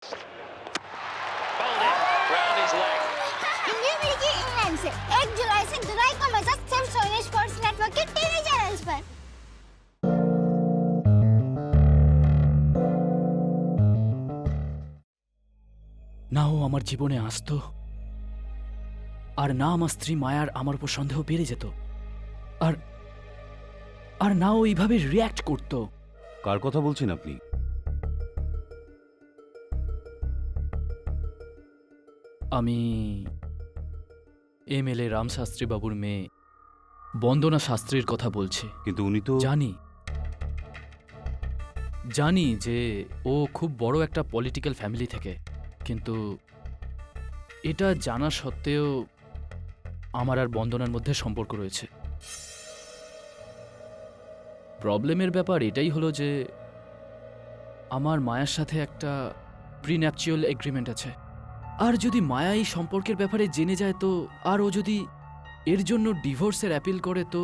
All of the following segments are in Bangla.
Bowled in round his leg. India मिलेगी इंग्लैंड से 1 जुलाई से दुलाई का मजा सिर्फ सोनी स्पोर्ट्स नेटवर्क के टीवी चैनल्स पर। না ও আমার জীবনে আসতো, আর না আমার স্ত্রী মায়ার আমার উপর সন্দেহ বেড়ে যেত, আর আর না ও এইভাবে রিয়্যাক্ট করতো। কার কথা বলছেন আপনি? আমি এমএলএ রামশাস্ত্রী বাবুর মেয়ে বন্দনা শাস্ত্রীর কথা বলছি। কিন্তু উনি তো জানি যে ও খুব বড় একটা পলিটিক্যাল ফ্যামিলি থেকে, কিন্তু এটা জানা সত্ত্বেও আমার আর বন্দনার মধ্যে সম্পর্ক রয়েছে। প্রবলেমের ব্যাপার এটাই হলো যে আমার মায়ার সাথে একটা প্রিন্যাপচুয়াল এগ্রিমেন্ট আছে, আর যদি মায়া এই সম্পর্কের ব্যাপারে জেনে যায় তো, আর ও যদি এর জন্য ডিভোর্সের অ্যাপিল করে তো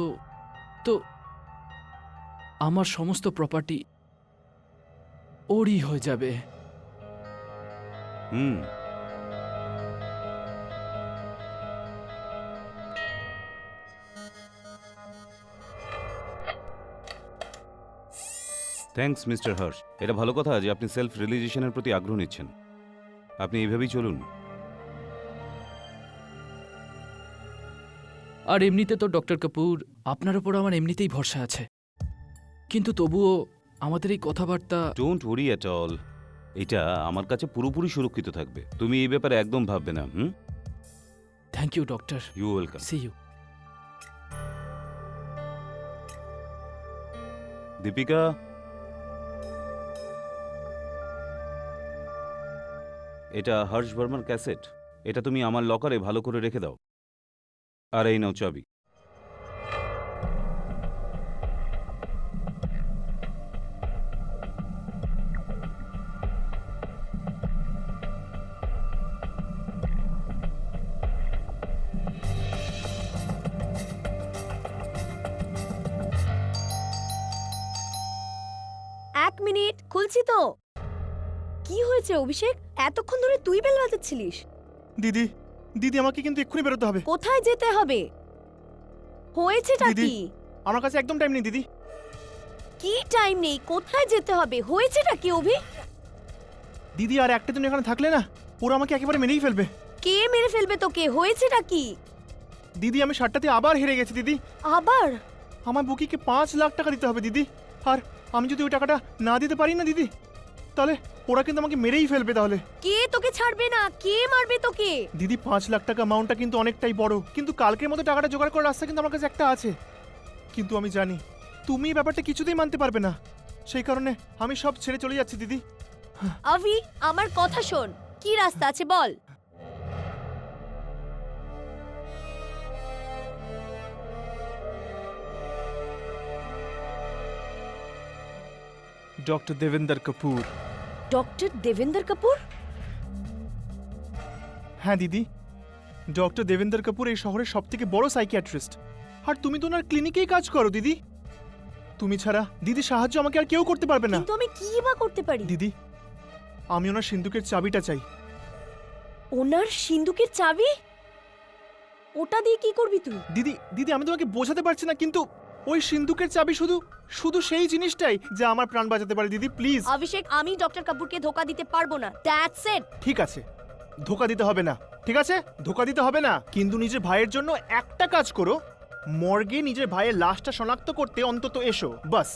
তো আমার সমস্ত প্রপার্টি ওরই হয়ে যাবে। Thanks mister Harsh. এটা ভালো কথা যে আপনি সেলফ রিয়েলাইজেশনের প্রতি আগ্রহ নিচ্ছেন। আপনি এইভাবেই চলুন। আর এমনিতে তো ডক্টর কাপুর আপনার ওপর আমার এমনিতেই ভরসা আছে, কিন্তু তবুও আমাদের এই কথাবার্তা। ডোন্ট ওয়ারি অ্যাট অল, এটা আমার কাছে পুরোপুরি সুরক্ষিত থাকবে। তুমি এই ব্যাপারে একদম ভাববে না। Thank you doctor. You welcome. See you. Deepika, এটা হর্ষ বর্মার ক্যাসেট। এটা তুমি আমার লকারে ভালো করে রেখে দাও। আর এই নাও চাবি। এক মিনিট, খুলছি তো। কি হয়েছে অভিষেক? এতক্ষণ ধরে তুই বেল বাজাচ্ছিলিস। দিদি দিদি আমাকে কিন্তু এক্ষুনি বেরোতে হবে। কোথায় যেতে হবে? হয়েছেটা দিদি। কি? আমার কাছে একদম টাইম নেই দিদি। কি টাইম নেই? কোথায় যেতে হবে? হয়েছেটা কি অভি? দিদি আর একটা দিন এখানে থাকলে না ওরা আমাকে একেবারে মেরেই ফেলবে। কে মেরে ফেলবে তোকে? হয়েছেটা কি? দিদি আমি 60টাতে আবার হেরে গেছি দিদি। আবার? আমার বুকিকে 5 লাখ টাকা দিতে হবে দিদি। আর আমি যদি ওই টাকাটা না দিতে পারি না দিদি, তাহলে ওরা কিন্তু আমাকে মেরেই ফেলবে। তাহলে কে তোকে ছাড়বে না? কে মারবে তোকে? দিদি 5 লাখ টাকা অ্যামাউন্টটা কিন্তু অনেকটাই বড়, কিন্তু কালকের মধ্যে টাকাটা জোগাড় করার রাস্তা কিন্তু আমার কাছে একটা আছে। কিন্তু আমি জানি তুমি এই ব্যাপারটা কিছুতেই মানতে পারবে না, সেই কারণে আমি সব ছেড়ে চলে যাচ্ছি দিদি। আভি, আমার কথা শোন। কি রাস্তা আছে বল। ডক্টর দেবেন্দর কাপুর। ডক্টর দেবেন্দর কাপুর? হ্যাঁ দিদি, ডক্টর দেবেন্দর কাপুর এই শহরের সবথেকে বড় সাইকিয়াট্রিস্ট, আর তুমি তো ওনার ক্লিনিকেই কাজ করো দিদি। তুমি ছাড়া দিদি সাহায্য আমাকে আর কেউ করতে পারবে না। কিন্তু আমি কি বা করতে পারি? দিদি আমি ওনার সিন্ধুকের চাবিটা চাই। ওনার সিন্ধুকের চাবি? ওটা দিয়ে কি করবি তুই? দিদি দিদি আমি তোমাকে বোঝাতে পারছি না, কিন্তু ওই সিন্ধুকের চাবি শুধু শুধু সেই জিনিসটাই যা আমার প্রাণ বাঁচাতে পারে দিদি, প্লিজ। অভিষেক, আমি ডক্টর কাপুরকে ধোকা দিতে পারবো না। That's it. ঠিক আছে, ধোকা দিতে হবে না। ঠিক আছে, ধোকা দিতে হবে না, কিন্তু নিজের ভাইয়ের জন্য একটা কাজ করো, মর্গে নিজের ভাইয়ের লাশটা শনাক্ত করতে অন্তত এসো, বাস।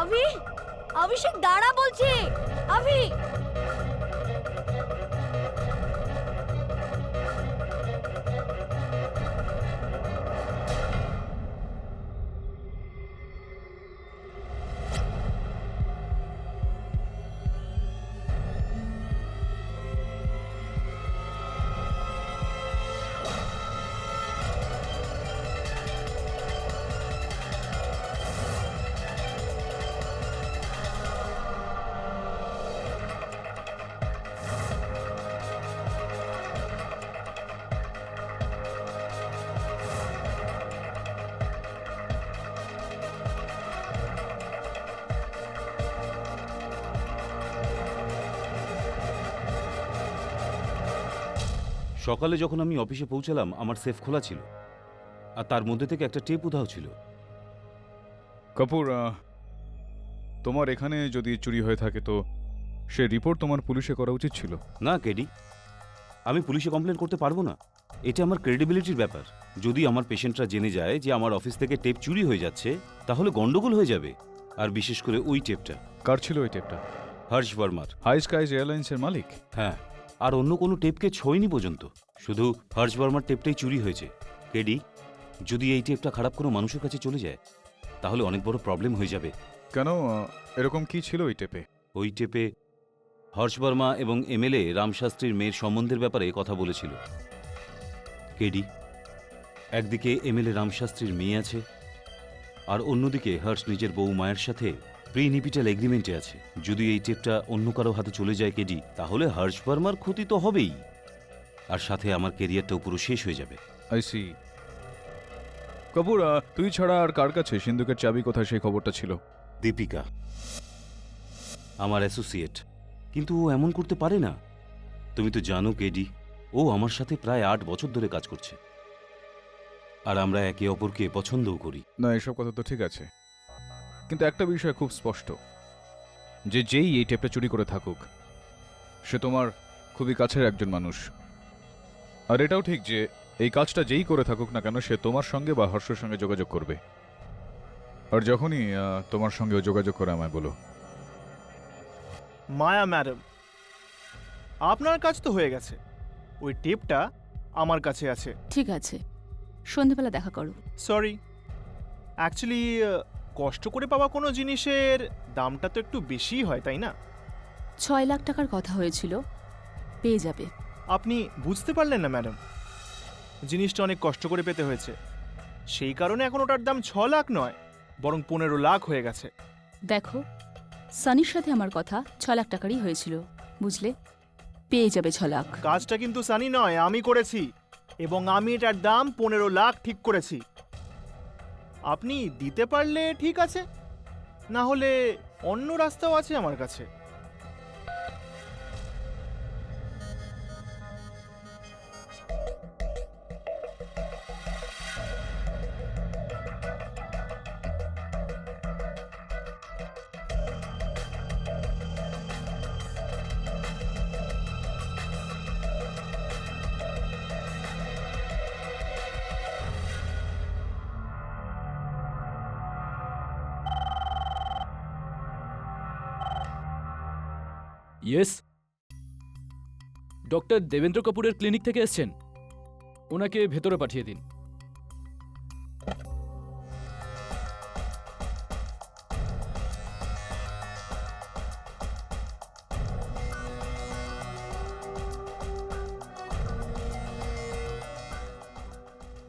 আভি, অভিষেক দাঁড়া বলছি। আভি, সকালে যখন আমি অফিসে পৌঁছালাম আমার সেফ খোলা ছিল আর তার মধ্যে থেকে একটা টেপ উধাও ছিল। কাপুর, তোমার এখানে যদি চুরি হয়ে থাকে তো সে রিপোর্ট তোমার পুলিশে করা উচিত ছিল। না কেডি, আমি পুলিশে কমপ্লেন করতে পারবো না। এটা আমার ক্রেডিবিলিটির ব্যাপার। যদি আমার পেশেন্টরা জেনে যায় যে আমার অফিস থেকে টেপ চুরি হয়ে যাচ্ছে তাহলে গন্ডগোল হয়ে যাবে। আর বিশেষ করে ওই টেপটা। কার ছিল ওই টেপটা? হর্ষ বর্মার। হাই স্কাইজ এয়ারলাইন্সের মালিক? হ্যাঁ, আর অন্য কোনো টেপকে ছোঁয়নি পর্যন্ত। শুধু হর্ষ বর্মার টেপটাই চুরি হয়েছে। কেডি, যদি এই টেপটা খারাপ কোনো মানুষের কাছে চলে যায় তাহলে অনেক বড় প্রবলেম হয়ে যাবে। কেন, এরকম কি ছিল ওই টেপে? ওই টেপে হর্ষ বর্মা এবং এমএলএ রামশাস্ত্রীর মেয়ের সম্বন্ধের ব্যাপারে কথা বলেছিল। কেডি, একদিকে এমএলএ রামশাস্ত্রীর মেয়ে আছে আর অন্যদিকে হর্ষ নিজের বউ মায়ের সাথে প্রিনিপিটাল এগ্রিমেন্টে আছে। যদি এই টেপটা অন্য কারো হাতে চলে যায় কেডি, তাহলে হর্ষ বর্মার ক্ষতি তো হবেই, আর সাথে আমার কেরিয়ারটাও পুরো শেষ হয়ে যাবে। I C. কাপুর, তুই ছাড়া আর কার কাছে সিন্ধুকের চাবি কোথায় সেই খবরটা ছিল? দীপিকা আমার অ্যাসোসিয়েট, কিন্তু ও এমন করতে পারে না। তুমি তো জানো কেডি, ও আমার সাথে প্রায় 8 বছর ধরে কাজ করছে আর আমরা একে অপরকে পছন্দও করি। না, এসব কথা তো ঠিক আছে, কিন্তু একটা বিষয় খুব স্পষ্ট, যে যেই এই টেপটা চুরি করে থাকুক সে তোমার খুবই কাছের একজন মানুষ। আর এটাও ঠিক যে এই কাজটা যেই করে থাকুক না কেন সে তোমার সঙ্গে বা হর্ষের সঙ্গে যোগাযোগ করবে। আর যখনই তোমার সঙ্গেও যোগাযোগ করে আমায় বলো। মায়া ম্যাডাম, আপনার কাজ তো হয়ে গেছে, ওই টেপটা আমার কাছে আছে। ঠিক আছে, সন্ধেবেলা দেখা করো। সরি, অ্যাকচুয়ালি কষ্ট করে পাওয়া কোনো জিনিসের দামটা তো একটু বেশিই হয়, তাই না? 6 লাখ টাকার কথা হয়েছিল, পেয়ে যাবে। আপনি বুঝতে পারলেন না ম্যাডাম, জিনিসটা অনেক কষ্ট করে পেতে হয়েছে, সেই কারণে এখন ওটার দাম 6 লাখ নয় বরং 15 লাখ হয়ে গেছে। দেখো, সানির সাথে আমার কথা 6 লাখ টাকারই হয়েছিল, বুঝলে? পেয়ে যাবে 6 লাখ। কাজটা কিন্তু সানি নয়, আমি করেছি, এবং আমি এটার দাম 15 লাখ ঠিক করেছি। আপনি দিতে পারলে ঠিক আছে, না হলে অন্য রাস্তাও আছে আমার কাছে। ইয়েস, ডক্টর দেবেন্দ্র কাপুরের ক্লিনিক থেকে এসছেন, ওনাকে ভেতরে পাঠিয়ে দিন।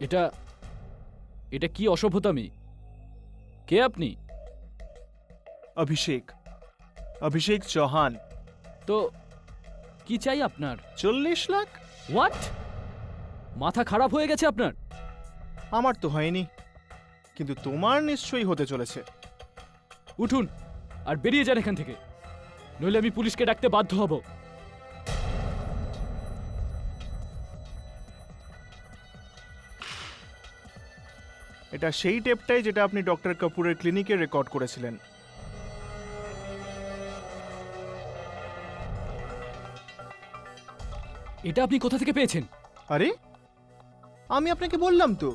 এটা এটা কি অসভ্যতামি? কে আপনি? অভিষেক, অভিষেক চৌহান। তো কি চাই আপনার? 40 লাখ? হোয়াট? মাথা খারাপ হয়ে গেছে আপনার? আমার তো হয়নি, কিন্তু তোমার নিশ্চয়ই হতে চলেছে। উঠুন আর বেরিয়ে যান এখান থেকে, নইলে আমি পুলিশকে ডাকতে বাধ্য হব। এটা সেই টেপটাই যেটা আপনি ডক্টর কাপুরের ক্লিনিকে রেকর্ড করেছিলেন। এটা আপনি কোথা থেকে পেয়েছেন? আরে, আমি আপনাকে বললাম তো,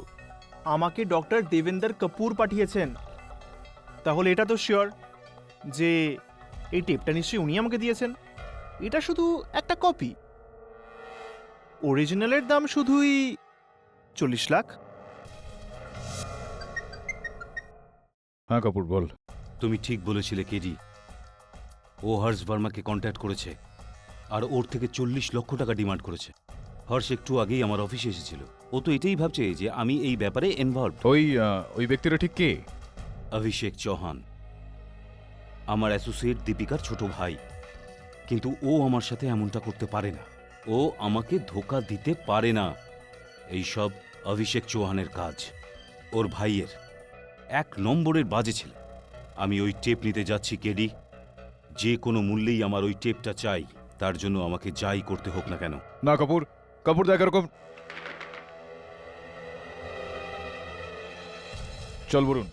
আমাকে ডক্টর দেবেন্দর কাপুর পাঠিয়েছেন। তাহলে এটা তো শিওর যে এই টেপটা নিশ্চয়ই উনি আমাকে দিয়েছেন। এটা শুধু একটা কপি, অরিজিনালের দাম শুধুই 40 লাখ। হ্যাঁ কাপুর, বল। তুমি ঠিক বলেছিলে কেডি, ও হর্ষ বর্মাকে কন্ট্যাক্ট করেছে আর ওর থেকে 40 লক্ষ টাকা ডিমান্ড করেছে। হর্ষ একটু আগেই আমার অফিসে এসেছিল, ও তো এটাই ভাবছে যে আমি এই ব্যাপারে ইনভলভ। ওই ব্যক্তিটা ঠিক কে? অভিষেক চৌহান, আমার অ্যাসোসিয়েট দীপিকার ছোট ভাই। কিন্তু ও আমার সাথে এমনটা করতে পারে না, ও আমাকে ধোঁকা দিতে পারে না। এই সব অভিষেক চৌহানের কাজ, ওর ভাইয়ের 1 নম্বরের বাজে ছেলে। আমি ওই টেপ নিতে যাচ্ছি কেডি, যে কোনো মূল্যেই আমার ওই টেপটা চাই, তার জন্য আমাকে যাই করতে হোক না কেন। না কাপুর, কাপুর দেখ এরকম। চল বরুণ,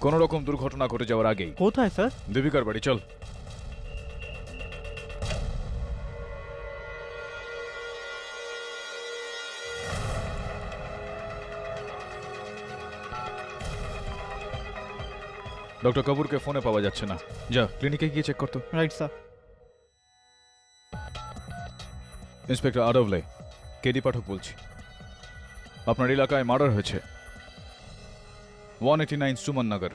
কোন রকম দুর্ঘটনা ঘটে যাওয়ার আগেই কোথায় স্যার? দেবিকার বাড়ি চল। ডক্টর কাপুরকে ফোনে পাওয়া যাচ্ছে না, যা ক্লিনিকে গিয়ে চেক করতো। Right sir. ইন্সপেক্টর আডভলে, কেডি পাঠক বলছি। আপনার এলাকায় মার্ডার হয়েছে, 189 সুমন নগর।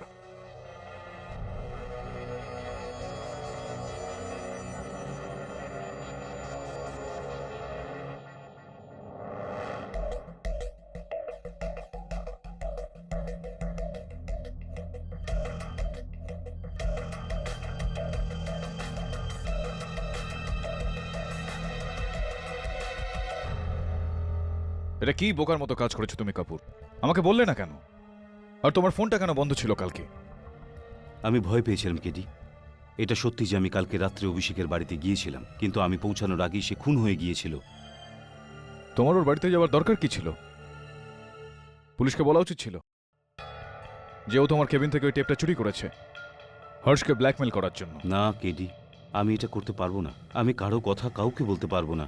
এটা কি বোকার মতো কাজ করেছো তুমি কাপুর? আমাকে বললে না কেন? আর তোমার ফোনটা কেন বন্ধ ছিল কালকে? আমি ভয় পেয়েছিলাম কেডি। এটা সত্যি যে আমি কালকে রাত্রে অভিষেকের বাড়িতে গিয়েছিলাম, কিন্তু আমি পৌঁছানোর আগেই সে খুন হয়ে গিয়েছিল। তোমার ওর বাড়িতে যাওয়ার দরকার কি ছিল? পুলিশকে বলা উচিত ছিল যে ও তোমার কেবিন থেকে ওই টেপটা চুরি করেছে হর্ষকে ব্ল্যাকমেল করার জন্য। না কেডি, আমি এটা করতে পারবো না। আমি কারো কথা কাউকে বলতে পারবো না।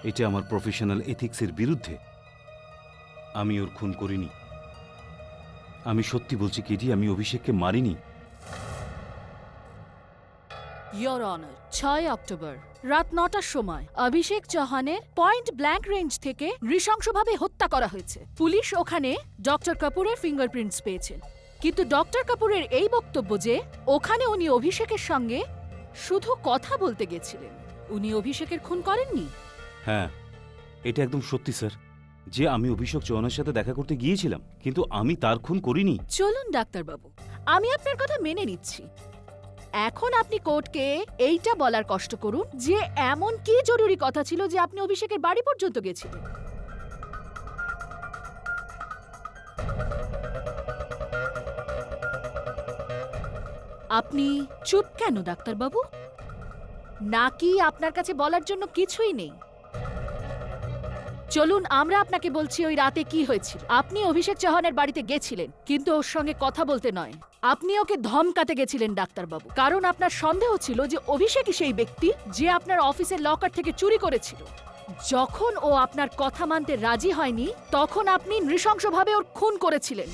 এটা আমার প্রফেশনাল এথিক্সের বিরুদ্ধে। আমি ওর খুন করিনি। আমি সত্যি বলছি কেডি, আমি অভিষেককে মারিনি। ইয়োর অনার, 6 অক্টোবর রাত 9টার সময় অভিষেক চৌহানের পয়েন্ট ব্ল্যাঙ্ক রেঞ্জ থেকে নৃশংসভাবে হত্যা করা হয়েছে। পুলিশ ওখানে ডক্টর কাপুরের ফিঙ্গারপ্রিন্টস পেয়েছেন, কিন্তু ডক্টর কাপুরের এই বক্তব্য যে ওখানে উনি অভিষেকের সঙ্গে শুধু কথা বলতে গেছিলেন, উনি অভিষেকের খুন করেননি। হ্যাঁ, এটা একদম সত্যি স্যার, যে আমি অভিষেক চৌহানের সাথে দেখা করতে গিয়েছিলাম, কিন্তু আমি তার খুন করিনি। চলুন ডাক্তারবাবু, আমি আপনার কথা মেনে নিচ্ছি। এখন আপনি কোর্টকে এইটা বলার কষ্ট করুন যে এমন কি জরুরি কথা ছিল যে আপনি অভিষেকের বাড়ি পর্যন্ত গেছিলেন। আপনি চুপ কেন ডাক্তারবাবু? নাকি আপনার কাছে বলার জন্য কিছুই নেই? চলুন আমরা আপনাকে বলছি ওই রাতে কি হয়েছিল। আপনি অভিষেক চৌহানের বাড়িতে গেছিলেন, কিন্তু ওর সঙ্গে কথা বলতে নয়, আপনি ওকে ধমকাতে গেছিলেন ডাক্তারবাবু, কারণ আপনার সন্দেহ ছিল যে অভিষেকই সেই ব্যক্তি যে আপনার অফিসের লকার থেকে চুরি করেছিল। যখন ও আপনার কথা মানতে রাজি হয়নি, তখন আপনি নৃশংসভাবে ওর খুন করেছিলেন।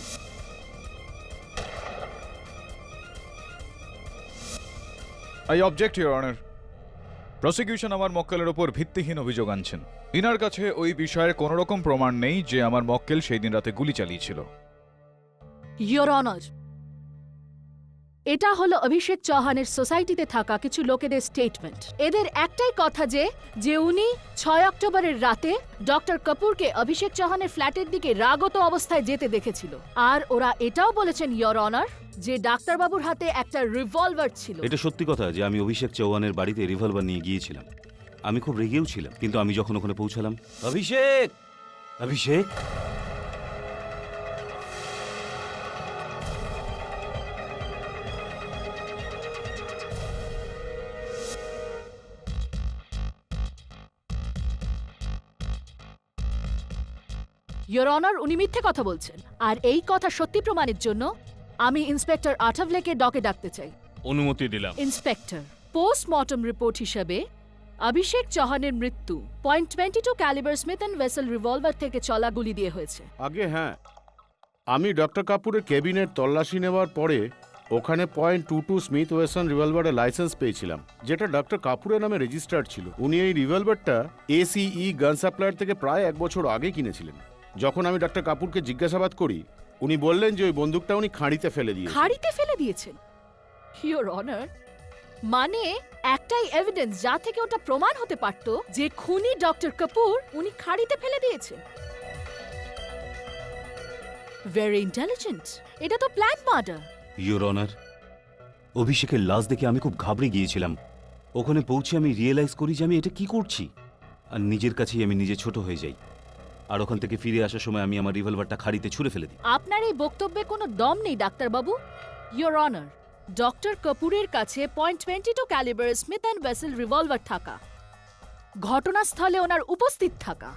I object your honour. Prosecution আমার মক্কেলের ওপর ভিত্তিহীন অভিযোগ আনছেন। ইনার কাছে ওই বিষয়ে কোনো রকম প্রমাণ নেই যে আমার মক্কেল সেই দিন রাতে গুলি চালিয়েছিল। ইয়োর অনার, এটা হলো অভিষেক চৌহানের সোসাইটিতে থাকা কিছু লোকেদের স্টেটমেন্ট। এদের একটাই কথা যে উনি 6 অক্টোবরের রাতে ডক্টর কাপুরকে অভিষেক চৌহানের ফ্ল্যাটের দিকে রাগত অবস্থায় যেতে দেখেছিল। আর ওরা এটাও বলেছেন ইয়োর অনার যে ডাক্তারবাবুর হাতে একটা রিভলভার ছিল। এটা সত্যি কথা যে আমি অভিষেক চৌহানের বাড়িতে রিভলভার নিয়ে গিয়েছিলাম। আমি খুব রেগেও ছিলাম, কিন্তু আমি যখন ওখানে পৌঁছালাম, অভিষেক অভিষেক ইয়োর অনার, উনি মিথ্যে কথা বলছেন। আর এই কথা সত্যি প্রমাণের জন্য আমি ইন্সপেক্টর আঠাভলেকে ডকে ডাকতে চাই। অনুমতি দিলাম। ইন্সপেক্টর, পোস্টমর্টম রিপোর্ট হিসাবে অভিষেক চৌহানের মৃত্যু .22 calibre Smith and vessel revolver থেকে চলা গুলি দিয়ে হয়েছে। আগে হ্যাঁ, আমি ডক্টর কাপুরের কেবিনের তল্লাশি নেওয়ার পরে ওখানে .22 স্মিথ ওয়েসন রিভলভারের লাইসেন্স পেয়েছিলাম, যেটা ডক্টর কাপুরের নামে রেজিস্টার্ড ছিল। উনি এই রিভলভারটা ACE গান সাপ্লায়ার থেকে প্রায় 1 বছর আগে কিনেছিলেন। যখন আমি ডক্টর কাপুরকে জিজ্ঞাসাবাদ করি, উনি বললেন যে ওই বন্দুকটা উনি খাঁড়িতে ফেলে দিয়েছেন। খাড়িতে ফেলে দিয়েছেন? ইয়োর অনার, মানে একটাই এভিডেন্স যা থেকে ওটা প্রমাণ হতে পারত যে খুনি ডক্টর কাপুর উনি খাড়িতে ফেলে দিয়েছেন। Very intelligent. এটা তো প্ল্যান মার্ডার। ইওর অনার, অভিষেকের লাশ দেখে আমি খুব ঘাবড়ে গিয়েছিলাম। ওখানে পৌঁছে আমি রিয়েলাইজ করি যে আমি এটা কি করছি, আর নিজের কাছেই আমি নিজে ছোট হয়ে যাই। আর ওখান থেকে ফিরে আসার সময় আমি আমার রিভলভারটা খাড়িতে ছুঁড়ে ফেলে দিই। আপনার এই বক্তব্যে কোনো দম নেই ডাক্তারবাবু। ইয়োর অনার, ডক্টর কাপুরের কাছে .22 calibre Smith and vessel revolver থাকা ঘটনাস্থলে ওনার উপস্থিত থাকা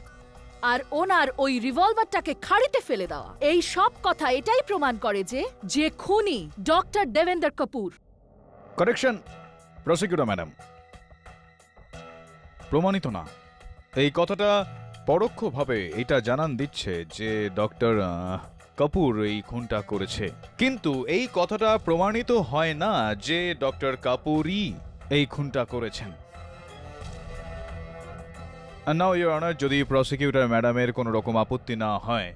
আর ওনার ওই রিভলভারটাকে খাড়িতে ফেলে দেওয়া, এই সব কথা এটাই প্রমাণ করে যে খুনি doctor Devender Kapoor. Correction prosecutor madam, প্রমাণিত না। এই কথাটা পরোক্ষভাবে এটা জানান দিচ্ছে যে ডক্টর কাপুর এই খুনটা করেছে, কিন্তু এই কথাটা প্রমাণিত হয় না যে ডক্টর কাপুরই এই খুনটা করেছেন। নাও ইওর অনার, যদি প্রসিকিউটর ম্যাডামের কোনো রকম আপত্তি না হয়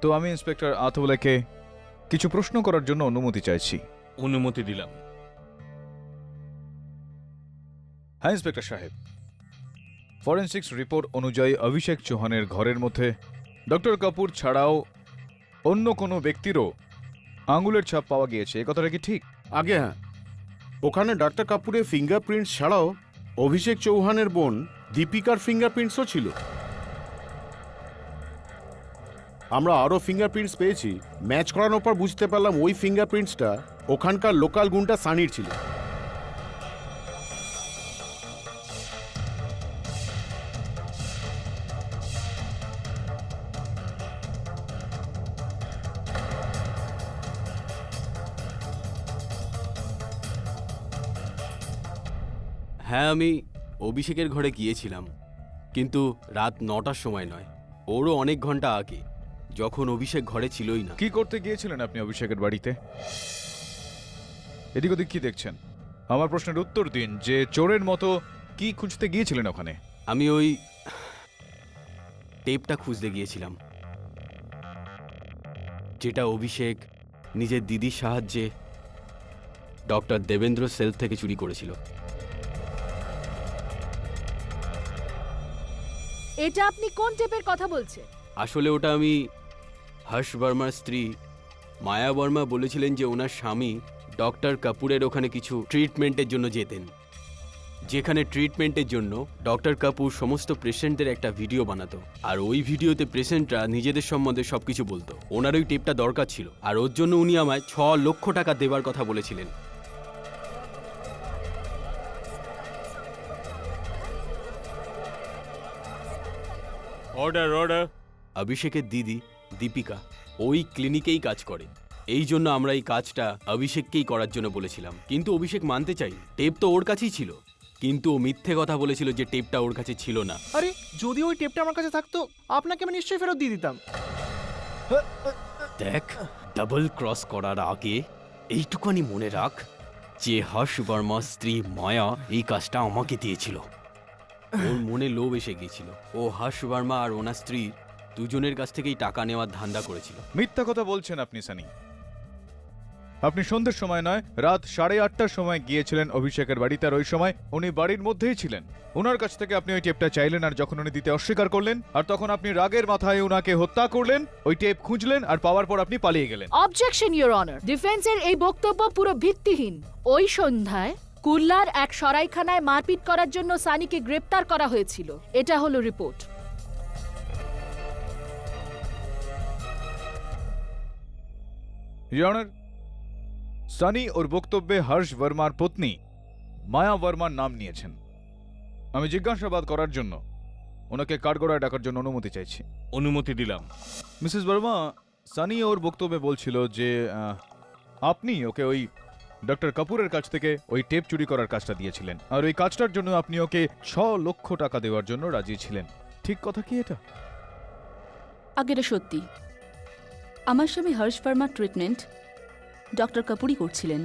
তো আমি ইন্সপেক্টর আথওয়ালেকে কিছু প্রশ্ন করার জন্য অনুমতি চাইছি। অনুমতি দিলাম। হ্যাঁ ইন্সপেক্টর সাহেব, ফরেন্সিক্স রিপোর্ট অনুযায়ী অভিষেক চৌহানের ঘরের মধ্যে ডক্টর কাপুর ছাড়াও অন্য কোনো ব্যক্তিরও আঙুলের ছাপ পাওয়া গিয়েছে, এ কথাটা কি ঠিক? আগে হ্যাঁ, ওখানে ডাক্তার কাপুরের ফিঙ্গারপ্রিন্টস ছাড়াও অভিষেক চৌহানের বোন দীপিকার ফিঙ্গারপ্রিন্টসও ছিল। আমরা আরও ফিঙ্গারপ্রিন্টস পেয়েছি। ম্যাচ করানোর পর বুঝতে পারলাম ওই ফিঙ্গারপ্রিন্টসটা ওখানকার লোকাল গুন্ডা সানির ছিল। হ্যাঁ, আমি অভিষেকের ঘরে গিয়েছিলাম, কিন্তু রাত 9টার সময় নয়, ওরও অনেক ঘন্টা আগে, যখন অভিষেক ঘরে ছিলই না। কি করতে গিয়েছিলেন আপনি অভিষেকের বাড়িতে? এদিক ওদিক কি দেখছেন? আমার প্রশ্নের উত্তর দিন, যে চোরের মতো কি খুঁজতে গিয়েছিলেন ওখানে? আমি ওই টেপটা খুঁজতে গিয়েছিলাম, যেটা অভিষেক নিজের দিদির সাহায্যে ডক্টর দেবেন্দ্র সেলফ থেকে চুরি করেছিল। এটা আপনি কোন টেপের কথা বলছেন? আসলে ওটা আমি হর্ষ বর্মার স্ত্রী মায়া বর্মা বলেছিলেন যে ওনার স্বামী ডক্টর কাপুরের ওখানে কিছু ট্রিটমেন্টের জন্য যেতেন, যেখানে ট্রিটমেন্টের জন্য ডক্টর কাপুর সমস্ত পেশেন্টদের একটা ভিডিও বানাতো, আর ওই ভিডিওতে পেশেন্টরা নিজেদের সম্বন্ধে সবকিছু বলতো। ওনার ওই টেপটা দরকার ছিল, আর ওর জন্য উনি আমায় 6 লক্ষ টাকা দেবার কথা বলেছিলেন। Order, order. অভিষেকের দিদি দীপিকা ওই ক্লিনিকেই কাজ করে, এই জন্য আমরা এই কাজটা অভিষেককেই করার জন্য বলেছিলাম। কিন্তু অভিষেক মানতে চাই, টেপ তো ওর কাছেই ছিল, কিন্তু ও মিথ্যে কথা বলেছিল যে টেপটা ওর কাছে ছিল না। আরে যদি ওই টেপটা আমার কাছে থাকতো আপনাকে আমি নিশ্চয়ই ফেরত দিয়ে দিতাম। দেখ, ডাবল ক্রস করার আগে এইটুকুনি মনে রাখ যে হর্ষ বর্মার স্ত্রী মায়া এই কাজটা আমাকে দিয়েছিল। ওর মনে লোভ এসে গিয়েছিল, ও হর্ষ বর্মা আর ওনার স্ত্রী দুজনের কাছ থেকেই টাকা নেওয়ার ধান্দা করেছিল। মিথ্যা কথা বলছেন আপনি সানি। আপনি সন্ধ্যের সময় নয়, রাত 8:30টার সময় গিয়েছিলেন অভিষেকের বাড়িতে, আর ওই সময় উনি বাড়ির মধ্যেই ছিলেন। ওনার কাছ থেকে আপনি ওই টেপটা চাইলেন, আর যখন উনি দিতে অস্বীকার করলেন, আর তখন আপনি রাগের মাথায় উনাকে হত্যা করলেন, ওই টেপ খুঁজলেন, আর পাওয়ার পর আপনি পালিয়ে গেলেন। অবজেকশন ইওর অনার, ডিফেন্সের এই বক্তব্য পুরো ভিত্তিহীন। ওই সন্ধ্যায় কুল্লার এক সরাইখানায় মারপিট করার জন্য সানিকে গ্রেপ্তার করা হয়েছিল, এটা হলো রিপোর্ট। ইওর অনার, সানি ওর বক্তব্যে হর্ষ বর্মার পত্নী মায়া বর্মার নাম নিয়েছেন। আমি জিজ্ঞাসাবাদ করার জন্য ওনাকে কাঠগড়ায় ডাকার জন্য অনুমতি চাইছি। অনুমতি দিলাম। মিসেস বর্মা, সানি ওর বক্তব্যে বলছিল যে আপনি ওকে ওই ডক্টর কাপুরের কাছ থেকে ওই টেপ চুরি করার কাজটা দিয়েছিলেন, আর ওই কাজটার জন্য আপনি ওকে 6 লক্ষ টাকা দেওয়ার জন্য রাজি ছিলেন। ঠিক কথা কি এটা? আগেটা সত্যি। আমার স্বামী হর্ষ ভার্মার ট্রিটমেন্ট ডক্টর কাপুরই করছিলেন,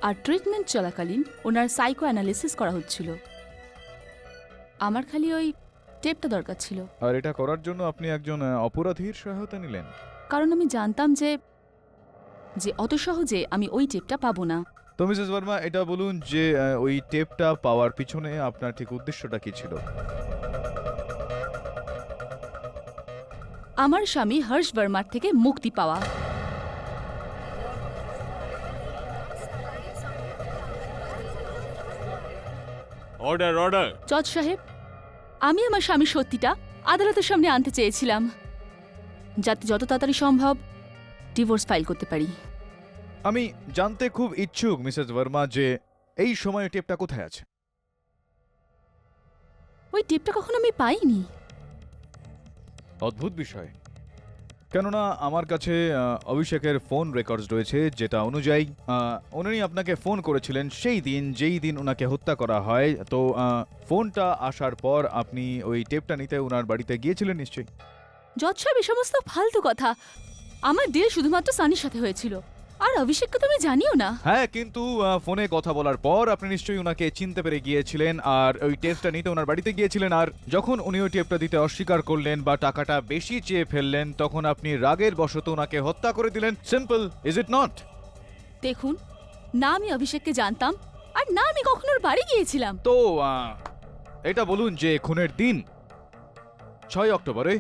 আর ট্রিটমেন্ট চলাকালীন ওনার সাইকো অ্যানালিসিস করা হচ্ছিল। আমার খালি ওই টেপটা দরকার ছিল। আর এটা করার জন্য আপনি একজন অপরাধীর সহায়তা নিলেন? কারণ আমি জানতাম যে অত সহজে আমি ওই টেপটা পাবো না। তো মিসেস বর্মা, এটা বলুন যে ওই টেপটা পাওয়ার পিছনে আপনার ঠিক উদ্দেশ্যটা কি ছিল? আমার স্বামী হর্ষ ভার্মার থেকে মুক্তি পাওয়া। Order, order. জজ সাহেব, আমি আমার স্বামীর সত্যিটা আদালতের সামনে আনতে চেয়েছিলাম, যাতে যত তাড়াতাড়ি সম্ভব ডিভোর্স ফাইল করতে পারি। আমি জানতে খুব ইচ্ছুক মিসেস বর্মা যে এই সময় টেপটা কোথায় আছে। ওই টেপটা কখনো আমি পাইনি। অদ্ভুত বিষয়, কেননা আমার কাছে অভিষেকের ফোন রেকর্ডস রয়েছে, যেটা অনুযায়ী উনি আপনাকে ফোন করেছিলেন সেই দিন যেই দিন ওনাকে হত্যা করা হয়। তো ফোনটা আসার পর আপনি ওই টেপটা নিতে ওনার বাড়িতে গিয়েছিলেন নিশ্চয়ই। যৎসব এই সমস্ত ফালতু কথা। আমার ডিল শুধুমাত্র সানির সাথে হয়েছিল, আর অভিষেককে তুমি জানিও না। হ্যাঁ, কিন্তু ফোনে কথা বলার পর আপনি নিশ্চয়ই ওনাকে চিনতে পেরে গিয়েছিলেন আর ওই টেপটা নিতে ওনার বাড়িতে গিয়েছিলেন। আর যখন উনি ওই টেপটা দিতে অস্বীকার করলেন বা টাকাটা বেশি চেয়ে ফেললেন, তখন আপনি রাগের বশত ওনাকে হত্যা করে দিলেন। Simple, is it not? দেখুন, না আমি অভিষেককে জানতাম, আর না আমি কখনো ওর বাড়ি গিয়েছিলাম। তো এটা বলুন যে খুনের দিন 6 অক্টোবরে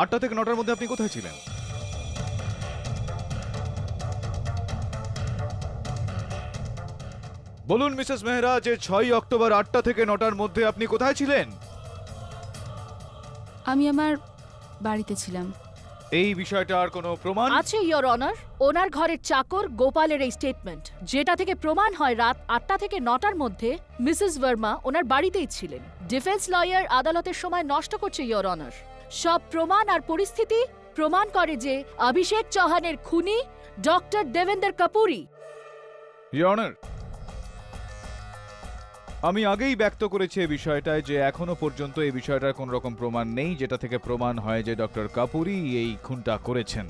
8টা থেকে 9টার মধ্যে আপনি কোথায় ছিলেন? বলুন মিসেস মেহরা যে 6 অক্টোবর 8টা থেকে 9টার মধ্যে আপনি কোথায় ছিলেন? আমি আমার বাড়িতে ছিলাম। এই বিষয়টার কোনো প্রমাণ আছে ইয়োর অনার। ওনার ঘরের চাকর গোপালের এই স্টেটমেন্ট, যেটা থেকে প্রমাণ হয় রাত 8টা থেকে 9টার মধ্যে মিসেস ভার্মা ওনার বাড়িতেই ছিলেন। ডিফেন্স লয়ার আদালতের সময় নষ্ট করছে ইয়োর অনার। সব প্রমাণ আর পরিস্থিতি প্রমাণ করে যে অভিষেক চৌহানের খুনি ডক্টর দেবেন্দর কাপুরি। ইওর অনার, আমি আগেই ব্যক্ত করেছি এই বিষয়টায় যে এখনো পর্যন্ত এই বিষয়টার কোনো রকম প্রমাণ নেই যেটা থেকে প্রমাণ হয় যে ডক্টর কাপুরি এই খুনটা করেছেন।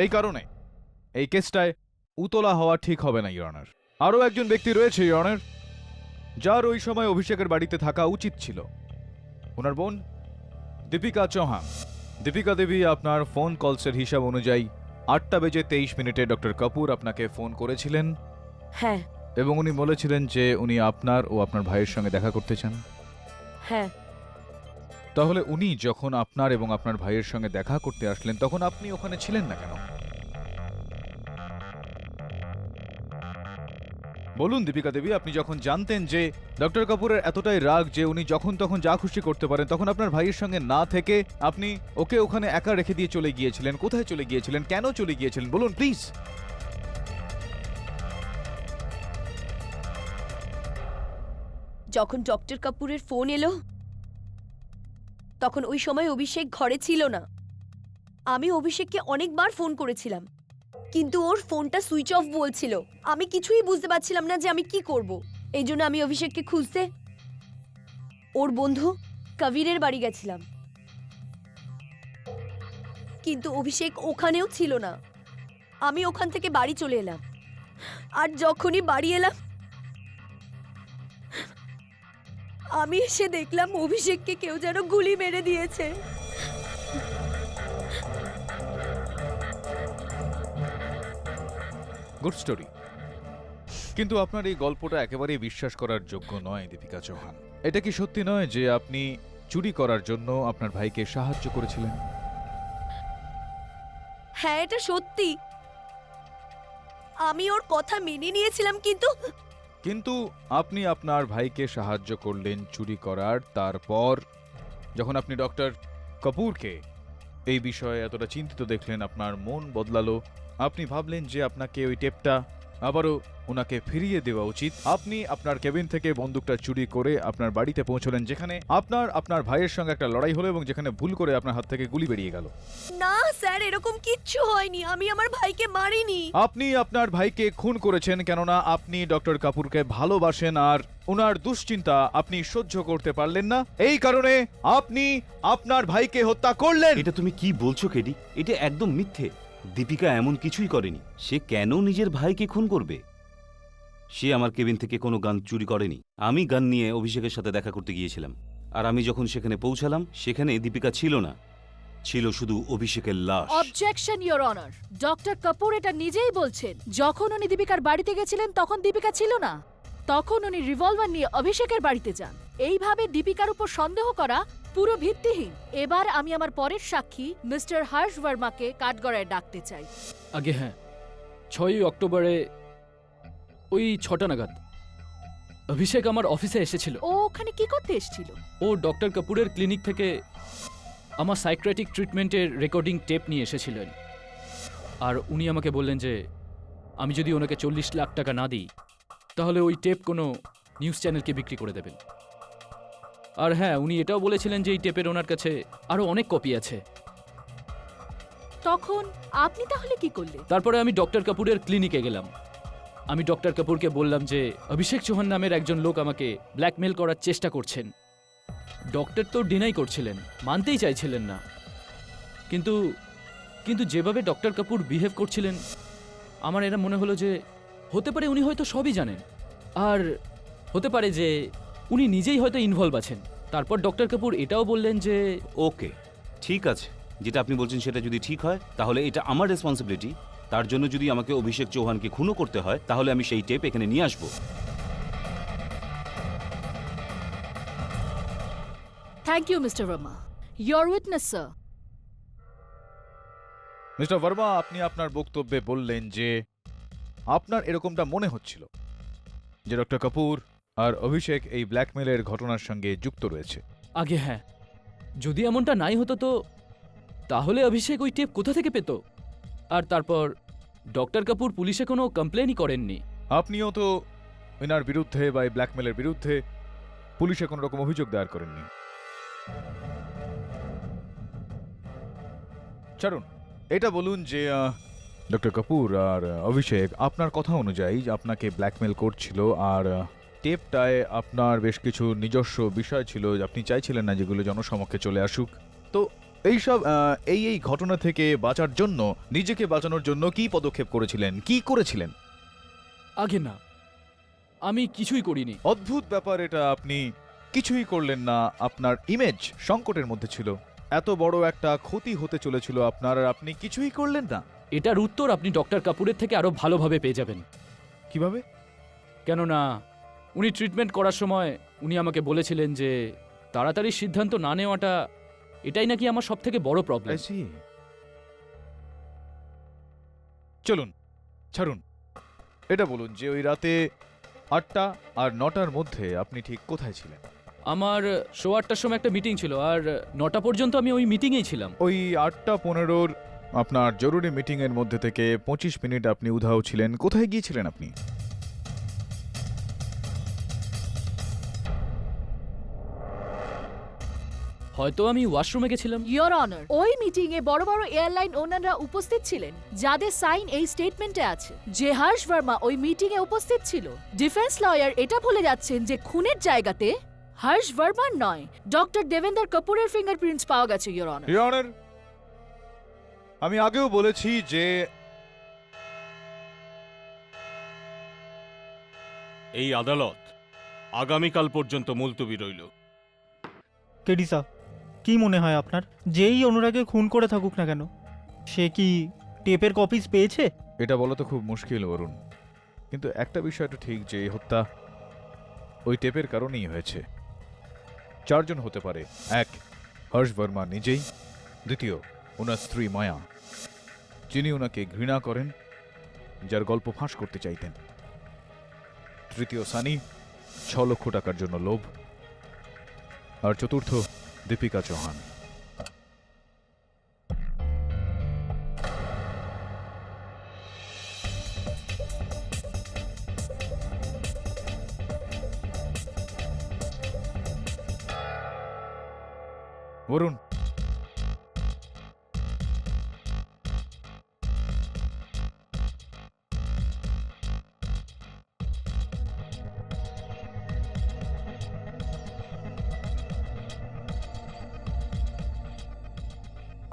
এই কারণে এই কেসটায় উতলা হওয়া ঠিক হবে না ইওর অনার। আরও একজন ব্যক্তি রয়েছে ইওর অনার, যার ওই সময় অভিষেকের বাড়িতে থাকা উচিত ছিল, ওনার বোন দীপিকা চৌহান। দীপিকা দেবী, আপনার ফোন কলসের হিসাব অনুযায়ী 8:23 ডক্টর কাপুর আপনাকে ফোন করেছিলেন। হ্যাঁ এবং উনি বলেছিলেন যে উনি আপনার ও আপনার ভাইয়ের সঙ্গে দেখা করতে চান। হ্যাঁ। তাহলে উনি যখন আপনার এবং আপনার ভাইয়ের সঙ্গে দেখা করতে আসলেন তখন আপনি ওখানে ছিলেন না কেন? বলুন দীপিকা দেবী, আপনি যখন জানতেন যে ডক্টর কাপুরের এতটাই রাগ যে উনি যখন তখন যা খুশি করতে পারেন, তখন আপনার ভাইয়ের সঙ্গে না থেকে আপনি ওকে ওখানে একা রেখে দিয়ে চলে গিয়েছিলেন। কোথায় চলে গিয়েছিলেন, কেন চলে গিয়েছিলেন বলুন প্লিজ। যখন ডক্টর কাপুরের ফোন এলো তখন ওই সময় অভিষেক ঘরে ছিল না। আমি অভিষেককে অনেকবার ফোন করেছিলাম, কিন্তু ওর ফোনটা সুইচ অফ বলছিল। আমি কিছুই বুঝতে পারছিলাম না যে আমি কি করব। এই জন্য আমি অভিষেককে খুঁজতে ওর বন্ধু কবিরের বাড়ি গেছিলাম, কিন্তু অভিষেক ওখানেও ছিল না। আমি ওখান থেকে বাড়ি চলে এলাম, আর যখনই বাড়ি এলাম আমি এসে দেখলাম অভিষেককে কেউ যেন গুলি মেরে দিয়েছে। গুড স্টোরি, কিন্তু আপনার এই গল্পটা একেবারেই বিশ্বাস করার যোগ্য নয় দীপিকা চৌহান। এটা কি সত্যি নয় যে আপনি চুরি করার জন্য আপনার ভাইকে সাহায্য করেছিলেন? হ্যাঁ, এটা সত্যি। আমি ওর কথা মেনে নিয়েছিলাম, কিন্তু আপনি আপনার ভাইকে সাহায্য করলেন চুরি করার। তারপর যখন আপনি ডক্টর কাপুরকে এই বিষয়ে এতটা চিন্তিত দেখলেন, আপনার মন বদলালো। আপনি ভাবলেন যে আপনাকে ওই টেপটা আবারও ওনাকে ফিরিয়ে দেওয়া উচিত। আপনি আপনার কেবিন থেকে বন্দুকটা চুরি করে আপনার বাড়িতে পৌঁছলেন, যেখানে আপনার ভাইয়ের সঙ্গে একটা লড়াই হলো এবং যেখানে ভুল করে আপনার হাত থেকে গুলি বেরিয়ে গেল। না স্যার, এরকম কিচ্ছু হয়নি। আমি আমার ভাইকে মারিনি। আপনি আপনার ভাইকে খুন করেছেন কেননা আপনি ডক্টর কাপুরকে ভালোবাসেন আর ওনার দুশ্চিন্তা আপনি সহ্য করতে পারলেন না। এই কারণে আপনি আপনার ভাইকে হত্যা করলেন। এটা তুমি কি বলছো কেডি? এটা একদম মিথ্যে। দীপিকা এমন কিছুই করেনি। সে কেন নিজের ভাইকে খুন করবে? সে আমার কেবিন থেকে কোনো গান চুরি করেনি। আমি গান নিয়ে অভিষেকের সাথে দেখা করতে গিয়েছিলাম, আর আমি যখন সেখানে পৌঁছালাম সেখানে দীপিকা ছিল না, ছিল শুধু অভিষেকের লাশ। Objection your honour. Doctor Kapoor এটা নিজেই বলছেন, যখন উনি দীপিকার বাড়িতে গেছিলেন তখন দীপিকা ছিল না। তখন উনি রিভলভার নিয়ে অভিষেকের বাড়িতে যান। এইভাবে দীপিকার উপর সন্দেহ করা পুরো ভিত্তিহীন। এবার আমি আমার পরের সাক্ষী মিস্টার হর্ষ ভার্মাকে কাঠগড়ায় ডাকতে চাই। আগে হ্যাঁ, 6 অক্টোবরে ওই 6টা নাগাদ অভিষেক আমার অফিসে এসেছিল। ও ওখানে কি করতে এসেছিল? ও ডক্টর কাপুরের ক্লিনিক থেকে আমার সাইক্রেটিক ট্রিটমেন্টের রেকর্ডিং টেপ নিয়ে এসেছিলেন। আর উনি আমাকে বললেন যে আমি যদি ওনাকে 40 লাখ টাকা না দিই তাহলে ওই টেপ কোনো নিউজ চ্যানেলকে বিক্রি করে দেবেন। আর হ্যাঁ, উনি এটাও বলেছিলেন যে এই টেপের ওনার কাছে আরও অনেক কপি আছে। তখন আপনি তাহলে কি করলেন? তারপরে আমি ডক্টর কাপুরের ক্লিনিকে গেলাম। আমি ডক্টর কাপুরকে বললাম যে অভিষেক চৌহান নামের একজন লোক আমাকে ব্ল্যাকমেল করার চেষ্টা করছেন। ডক্টর তো ডিনাই করছিলেন, মানতেই চাইছিলেন না। কিন্তু কিন্তু যেভাবে ডক্টর কাপুর বিহেভ করছিলেন, আমার এরা মনে হলো যে হতে পারে উনি হয়তো সবই জানেন, আর হতে পারে যে উনি নিজেই হয়তো ইনভলভ আছেন। তারপর ডক্টর কাপুর এটাও বললেন যে ওকে, ঠিক আছে, যেটা আপনি বলছেন সেটা যদি ঠিক হয় তাহলে এটা আমার রেসপন্সিবিলিটি। তার জন্য যদি আমাকে অভিষেক চৌহানকে খুনও করতে হয় তাহলে আমি সেই টেপ এখানে নিয়ে আসবো। Thank you mister Verma. Your witness sir. Mister Verma, আপনি আপনার বক্তব্যে বললেন যে আপনার এরকমটা মনে হচ্ছিল যে ডক্টর কাপুর আর অভিষেক এই ব্ল্যাকমেলের ঘটনার সঙ্গে যুক্ত রয়েছে। আগে হ্যাঁ, যদি এমনটা নাই হতো তো তাহলে অভিষেক ওই টেপ কোথা থেকে পেত? আর তারপর ডক্টর কাপুর পুলিশে কোনো কমপ্লেনই করেননি। আপনিও তো এনার বিরুদ্ধে বা এই ব্ল্যাকমেলের বিরুদ্ধে পুলিশে কোনো রকম অভিযোগ দায়ের করেননি। চারুন, এটা বলুন যে ডক্টর কাপুর আর অভিষেক আপনার কথা অনুযায়ী আপনাকে ব্ল্যাকমেল করছিল, আর টেপটায় আপনার বেশ কিছু নিজস্ব বিষয় ছিল, আপনি চাইছিলেন না যেগুলো জনসমক্ষে চলে আসুক। তো এইসব এই ঘটনা থেকে বাঁচার জন্য, নিজেকে বাঁচানোর জন্য কি পদক্ষেপ করেছিলেন, কি করেছিলেন? আগে না, আমি কিছুই করিনি। অদ্ভুত ব্যাপার এটা, আপনি কিছুই করলেন না। আপনার ইমেজ সংকটের মধ্যে ছিল, এত বড় একটা ক্ষতি হতে চলেছিল আপনার, আর আপনি কিছুই করলেন না। এটার উত্তর আপনি ডক্টর কাপুরের থেকে আরো ভালোভাবে পেয়ে যাবেন। কিভাবে? কেননা উনি ট্রিটমেন্ট করার সময় উনি আমাকে বলেছিলেন যে তাড়াতাড়ি সিদ্ধান্ত না নেওয়াটা এটাই নাকি আমার সব থেকে বড় প্রবলেম। চলুন ছাড়ুন, এটা বলুন যে ওই রাতে 8টা আর 9টার মধ্যে আপনি ঠিক কোথায় ছিলেন? আমার 8:15টার সময় একটা মিটিং ছিল, আর 9টা পর্যন্ত আমি ওই মিটিংয়েই ছিলাম। ওই 8:15 আপনার জরুরি মিটিংয়ের মধ্যে থেকে 25 মিনিট আপনি উধাও ছিলেন। কোথায় গিয়েছিলেন আপনি? হয়তো আমি ওয়াশরুমে গেছিলাম। ইয়োর অনার, ওই মিটিং এ বড় বড় এয়ারলাইন ওনাররা উপস্থিত ছিলেন, যাদের সাইন এই স্টেটমেন্টে আছে যে হর্ষ ভার্মা ওই মিটিং এ উপস্থিত ছিল। ডিফেন্স লয়ার এটা বলে যাচ্ছেন যে খুনের জায়গাতে হর্ষ ভার্মার নয়, ডক্টর দেবেন্দর কাপুরের ফিঙ্গারপ্রিন্টস পাওয়া গেছে। Your honour. ইয়োর অনার, আমি আগেও বলেছি যে এই আদালত আগামীকাল পর্যন্ত মুলতবি রইল। কেডি স্যার, কি মনে হয় আপনার, যেই অনুরাগে খুন করে থাকুক না কেন, সে কি টেপের কপিজ পেয়েছে? এটা বলা তো খুব মুশকিল অরুণ, কিন্তু একটা বিষয়টা ঠিক যে এই হত্যা ওই টেপের কারণেই হয়েছে। 4 জন হতে পারে। 1, হর্ষ ভার্মা নিজেই; 2, ওনার স্ত্রী মায়া, যিনি ওনাকে ঘৃণা করেন, যার গল্প ফাঁস করতে চাইতেন; 3, সানি, 6 লক্ষ টাকার জন্য লোভ; আর 4, দীপিকা চৌহান। বরুণ,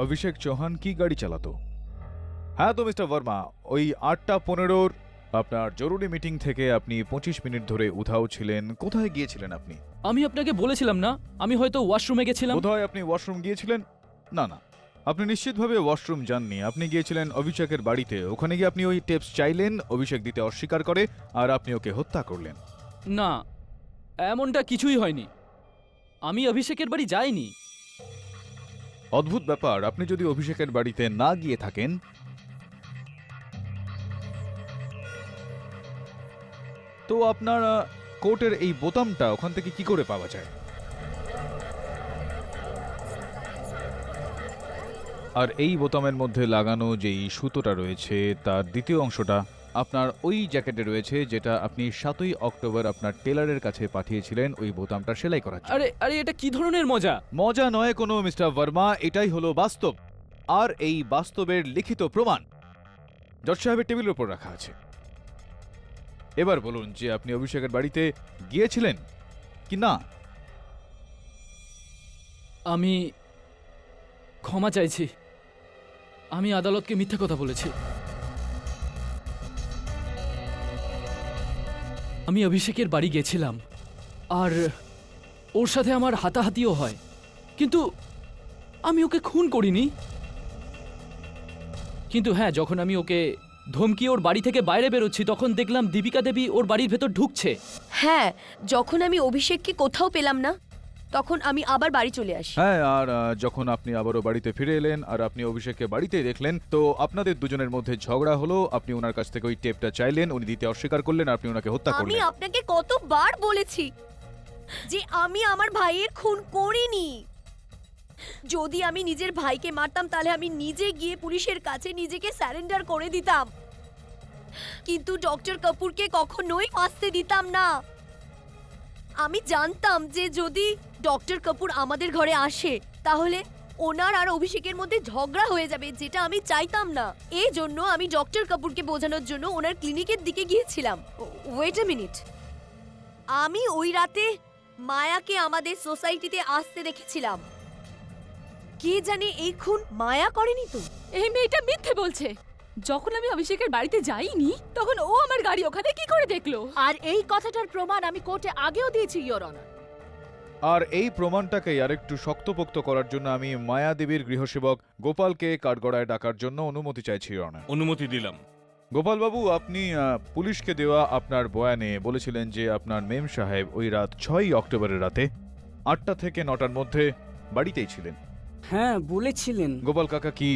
অভিষেক চৌহান কি গাড়ি চালাতো? হ্যাঁ তো মিস্টার ভার্মা, ওই 8:15 আপনার জরুরি মিটিং থেকে আপনি 25 মিনিট ধরে উধাও ছিলেন। কোথায় গিয়েছিলেন আপনি? আমি আপনাকে বলেছিলাম না, আমি হয়তো ওয়াশরুমে গেছিলাম। বোধহয় আপনি ওয়াশরুম গিয়েছিলেন। না না, আপনি নিশ্চিতভাবে ওয়াশরুম যাননি। আপনি গিয়েছিলেন অভিষেকের বাড়িতে। ওখানে গিয়ে আপনি ওই টেপস চাইলেন, অভিষেক দিতে অস্বীকার করে, আর আপনি ওকে হত্যা করলেন। না, এমনটা কিছুই হয়নি। আমি অভিষেকের বাড়ি যাইনি। অদ্ভুত ব্যাপার, আপনি যদি অভিষেকের বাড়িতে না গিয়ে থাকেন তো আপনার কোটের এই বোতামটা ওখান থেকে কি করে পাওয়া যায়? আর এই বোতামের মধ্যে লাগানো যেই সুতোটা রয়েছে তার দ্বিতীয় অংশটা আপনার ওই জ্যাকেটে রয়েছে যেটা আপনি 7ই অক্টোবর আপনার টেলারের কাছে পাঠিয়েছিলেন ওই বোতামটা সেলাই করার জন্য। আরে আরে এটা কি ধরনের মজা? মজা নয় কোনো মিস্টার ভার্মা, এটাই হলো বাস্তব। আর এই বাস্তবের লিখিত প্রমাণ জজ সাহেবের টেবিলের উপর রাখা আছে। এবার বলুন যে আপনি অভিষেকের বাড়িতে গিয়েছিলেন কি না? আমি ক্ষমা চাইছি, আমি আদালতকে মিথ্যে কথা বলেছি। আমি অভিষেকের বাড়ি গেছিলাম আর ওর সাথে আমার হাতাহাতিও হয়, কিন্তু আমি ওকে খুন করিনি। কিন্তু হ্যাঁ, যখন আমি ওকে ধমকি ওর বাড়ি থেকে বাইরে বেরোচ্ছি তখন দেখলাম দীপিকা দেবী ওর বাড়ির ভেতর ঢুকছে। হ্যাঁ, যখন আমি অভিষেককে কোথাও পেলাম না তখন আমি আবার বাড়ি চলে আসি। হ্যাঁ, আর যখন আপনি আবারও বাড়িতে ফিরে এলেন আর আপনি অভিষেককে বাড়িতেই দেখলেন, তো আপনাদের দুজনের মধ্যে ঝগড়া হলো। আপনি ওনার কাছ থেকে ওই টেপটা চাইলেন, উনি দিতে অস্বীকার করলেন, আপনি ওনাকে হত্যা আমি করলেন। আপনাকে কতবার বলেছি যে আমি আমার ভাইয়ের খুন করিনি। যদি আমি নিজের ভাইকে মারতাম তাহলে আমি নিজে গিয়ে পুলিশের কাছে নিজেকে স্যারেন্ডার করে দিতাম, কিন্তু ডক্টর কাপুরকে কখনোই ফাঁসতে দিতাম না। আমি জানতাম যে যদি ডক্টর কাপুর আমাদের ঘরে আসে তাহলে ওনার আর অভিষেকের মধ্যে ঝগড়া হয়ে যাবে, যেটা আমি চাইতাম না। এই জন্য আমি ডক্টর কাপুরকে বোঝানোর জন্য ওনার ক্লিনিকের দিকে গিয়েছিলাম। ওয়েট আ মিনিট, আমি ওই রাতে মায়াকে আমাদের সোসাইটিতে আসতে দেখেছিলাম। কে জানে এই খুন মায়া করেনি তো? এই মেয়েটা মিথ্যে বলছে। যখন আমি অভিষেকের বাড়িতে যাইনি তখন ও আমার গাড়ি ওখানে কি করে দেখলো? আর এই কথাটার প্রমাণ আমি কোর্টে আগেও দিয়েছি, ইয়োর অনার। আর এই প্রমাণটাকে আরেকটু শক্তপোক্ত করার জন্য আমি মায়া দেবীর গৃহসেবক গোপালকে কাঠগড়ায় ডাকার জন্য অনুমতি চাইছি। অনুমতি দিলাম। গোপালবাবু, আপনি পুলিশকে দেওয়া আপনার বয়ানে বলেছিলেন যে আপনার মেম সাহেব ওই রাত 6ই অক্টোবরের রাতে 8টা থেকে 9টার মধ্যে বাড়িতেই ছিলেন। হ্যাঁ বলেছিলেন। গোপাল কাকা, কি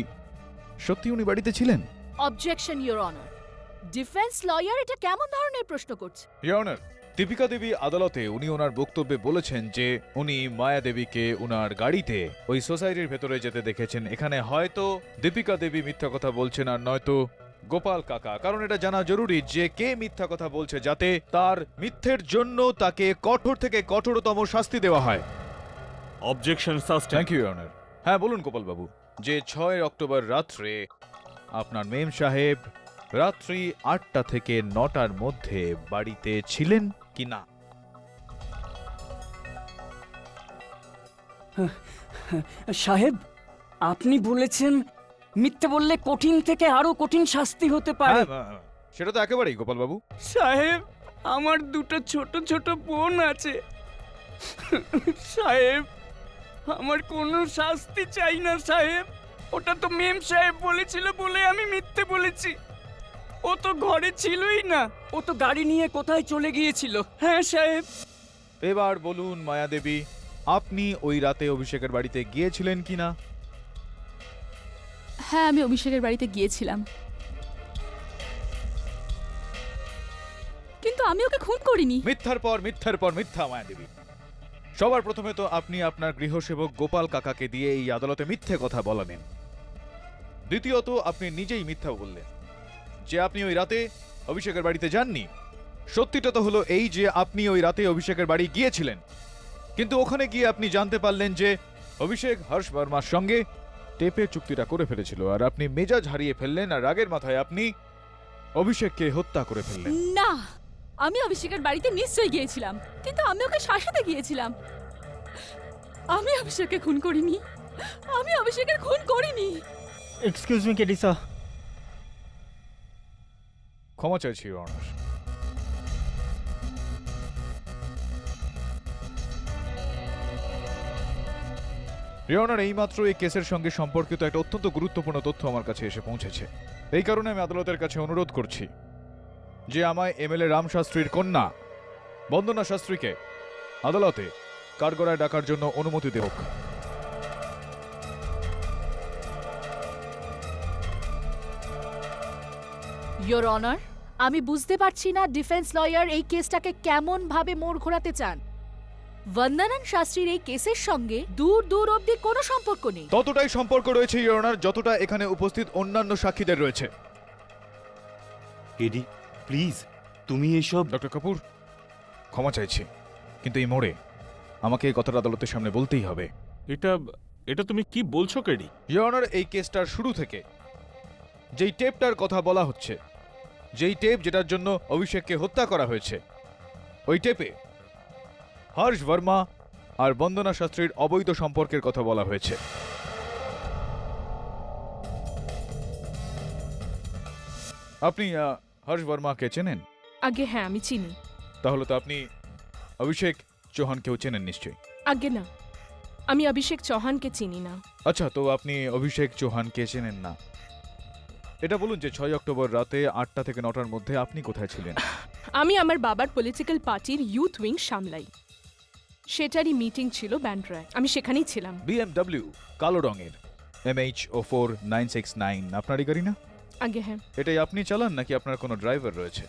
সত্যি উনি বাড়িতে ছিলেন? Objection, your honour. Defence lawyer এটা কেমন ধরনের প্রশ্ন করছে? ইয়োর অনার, দীপিকা দেবী আদালতে উনি ওনার বক্তব্যে বলেছেন যে উনি মায়া দেবীকে ওনার গাড়িতে ওই সোসাইটির ভেতরে যেতে দেখেছেন। এখানে হয়তো দীপিকা দেবী মিথ্যা কথা বলছেন আর নয়তো গোপাল কাকা, কারণ এটা জানা জরুরি যে কে মিথ্যা কথা বলছে, যাতে তার মিথ্যের জন্য তাকে কঠোর থেকে কঠোরতম শাস্তি দেওয়া হয়। Objection sustain. Thank you your honour. হ্যাঁ বলুন গোপালবাবু, যে 6 অক্টোবর রাত্রে আপনার মেম সাহেব রাত্রি 8টা থেকে 9টার মধ্যে বাড়িতে ছিলেন কি না? সাহেব, আপনি বলেছেন মিথ্যে বললে কঠিন থেকে আরো কঠিন শাস্তি হতে পারে। সেটা তো একেবারেই গোপালবাবু। সাহেব, আমার দুটো ছোট ছোট বোন আছে। সাহেব, আমার কোনো শাস্তি চাই না সাহেব। ওটা তো মেম সাহেব বলেছিল বলে আমি মিথ্যে বলেছি। ও তো ঘরে ছিলই না, ও তো গাড়ি নিয়ে কোথায় চলে গিয়েছিল। হ্যাঁ সাহেব। এবার বলুন মায়া দেবী, আপনি ওই রাতে অভিষেকের বাড়িতে গিয়েছিলেন কি না? হ্যাঁ, আমি অভিষেকের বাড়িতে গিয়েছিলাম, কিন্তু আমি ওকে খুন করিনি। মিথ্যার পর মিথ্যার পর মিথ্যা মায়া দেবী। সবার প্রথমে তো আপনি আপনার গৃহসেবক গোপাল কাকাকে দিয়ে এই আদালতে মিথ্যে কথা বলালেন। দ্বিতীয়ত আপনি নিজেই মিথ্যা বললেন যে আপনি ওই রাতে অভিষেকের বাড়িতে যাননি। সত্যিটা তো হলো এই যে আপনি ওই রাতে অভিষেকের বাড়ি গিয়েছিলেন, কিন্তু ওখানে গিয়ে আপনি জানতে পারলেন যে অভিষেক হর্ষ বর্মার সঙ্গে টেপে চুক্তিটা করে ফেলেছিল, আর আপনি মেজাজ হারিয়ে ফেললেন আর রাগের মাথায় আপনি অভিষেককে হত্যা করে ফেললেন। না, আমি অভিষেকের বাড়িতে নিশ্চয়ই গিয়েছিলাম, কিন্তু আমি ওকে শাসাতে গিয়েছিলাম। আমি অভিষেককে খুন করিনি, আমি অভিষেকের খুন করিনি। Excuse me KD sir. ক্ষমা চাইছি ইওর অনার। ইওর অনার, এইমাত্র এই কেসের সঙ্গে সম্পর্কিত একটা অত্যন্ত গুরুত্বপূর্ণ তথ্য আমার কাছে এসে পৌঁছেছে। এই কারণে আমি আদালতের কাছে অনুরোধ করছি যে আমায় এমএলএ রাম শাস্ত্রীর কন্যা বন্দনা শাস্ত্রীকে আদালতে কাঠগড়ায় ডাকার জন্য অনুমতি দেওয়া হোক। ইয়োর অনার, আমি বুঝতে পারছি না ডিফেন্স লয়ার এই কেসটাকে কেমন ভাবে মোড় ঘোরাতে চান। বন্দনান শাস্ত্রীর এই কেসের সঙ্গে দূর দূর অবধি কোনো সম্পর্ক নেই। ততটাই সম্পর্ক রয়েছে ইওর অনার যতটা এখানে উপস্থিত অন্যান্য সাক্ষীদের রয়েছে। কেডি প্লিজ, তুমি এইসব। ডক্টর কাপুর, ক্ষমা চাইছি, কিন্তু এই মোড়ে আমাকে এই কথাটা আদালতের সামনে বলতেই হবে। এটা এটা তুমি কি বলছো কেডি? ইওর অনার, এই কেসটার শুরু থেকে যেই টেপটার কথা বলা হচ্ছে, যেই টেপ যেটার জন্য অভিষেককে হত্যা করা হয়েছে, ওই টেপে হর্ষ বর্মা আর বন্দনা শাস্ত্রীর অবৈধ সম্পর্কের কথা বলা হয়েছে। আপনি হর্ষ বর্মাকে চেনেন? আগে হ্যাঁ, আমি চিনি। তাহলে তো আপনি অভিষেক চৌহানকেও চেনেন নিশ্চয়ই। আগে না, আমি অভিষেক চৌহানকে চিনি না। আচ্ছা, তো আপনি অভিষেক চৌহানকে চেনেন না। এটা বলুন যে 6 অক্টোবর রাতে 8টা থেকে 9টার মধ্যে আপনি কোথায় ছিলেন? আমি আমার বাবার পলিটিক্যাল পার্টির ইউথ উইং সামলাই। সেটারই মিটিং ছিল ব্যান্ড্রায়, আমি সেখানেই ছিলাম। BMW কালো রঙের MH04 969 আপনারই গাড়ি না? আগে হ্যাঁ। এটাই আপনি চালান নাকি আপনার কোনো ড্রাইভার রয়েছে?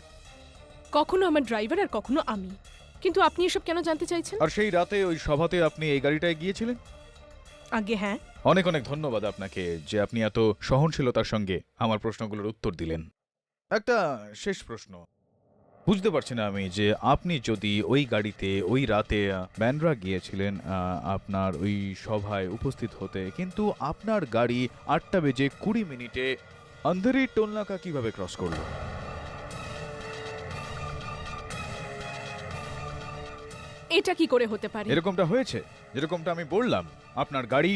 কখনো আমার ড্রাইভার আর কখনো আমি। কিন্তু আপনি এসব কেন জানতে চাইছেন? আর সেই রাতে ওই সভাতে আপনি এই গাড়িটায় গিয়েছিলেন? আগে হ্যাঁ। অনেক অনেক ধন্যবাদ আপনাকে যে আপনি এত সহনশীলতার সঙ্গে আমার প্রশ্নগুলোর উত্তর দিলেন। একটা শেষ প্রশ্ন, বুঝতে পারছি না আমি যে আপনি যদি ওই গাড়িতে ওই রাতে ব্যান্ড্রা গিয়েছিলেন আপনার ওই সভায় উপস্থিত হতে, কিন্তু আপনার গাড়ি 8:20 আন্ধেরি টোলনাকা কিভাবে ক্রস করলো? এটা কি করে হতে পারে? এরকমটা হয়েছে যেরকমটা আমি বললাম। আপনার গাড়ি